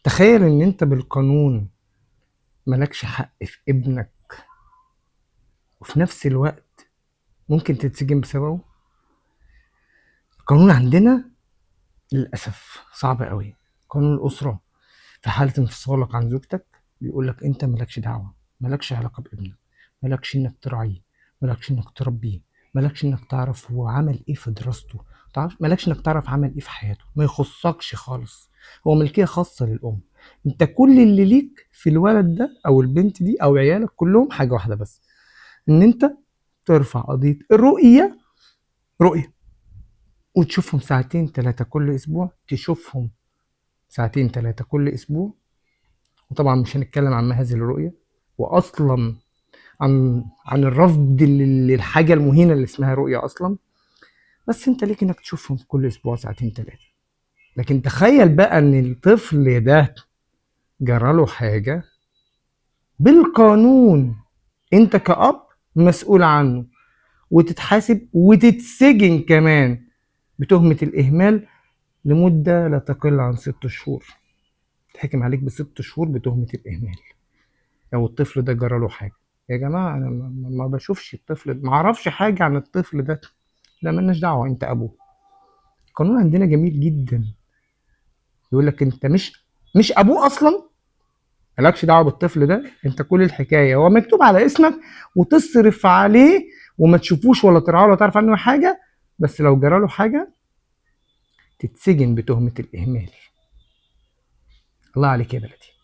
تخيل ان انت بالقانون مالكش حق في ابنك، وفي نفس الوقت ممكن تتسجن بسببه. القانون عندنا للأسف صعب قوي. قانون الأسرة في حالة انفصالك عن زوجتك بيقول لك انت مالكش دعوة، مالكش علاقة بابنك، مالكش انك تراعيه، مالكش انك تربيه، مالكش انك تعرف هو عمل ايه في دراسته، مالكش انك تعرف عمل ايه في حياته، ما يخصكش خالص. هو ملكية خاصة للأم. انت كل اللي ليك في الولد ده او البنت دي او عيالك كلهم حاجة واحدة بس، ان انت ترفع قضية رؤية وتشوفهم ساعتين ثلاثة كل اسبوع، تشوفهم ساعتين ثلاثة كل اسبوع. وطبعا مش هنتكلم عن ما هذه الرؤية، واصلا عن الرفض للحاجة المهينة اللي اسمها رؤية اصلا. بس انت ليك انك تشوفهم كل اسبوع ساعتين ثلاثة. لكن تخيل بقى ان الطفل ده جراله حاجة، بالقانون انت كأب مسؤول عنه، وتتحاسب وتتسجن كمان بتهمة الإهمال لمدة لا تقل عن 6 شهور. تحكم عليك ب6 شهور بتهمة الإهمال لو الطفل ده جراله حاجة. يا جماعة أنا ما بشوفش الطفل، ما أعرفش حاجة عن الطفل ده، لا مالناش دعوة، أنت أبوه. القانون عندنا جميل جدا، يقول لك أنت مش أبوه أصلا، مالكش دعوة بالطفل ده. أنت كل الحكاية هو مكتوب على اسمك وتصرف عليه وما تشوفوش ولا ترعاه ولا تعرف عنه حاجة، بس لو جراله حاجة تتسجن بتهمة الإهمال. الله عليك يا بلدي.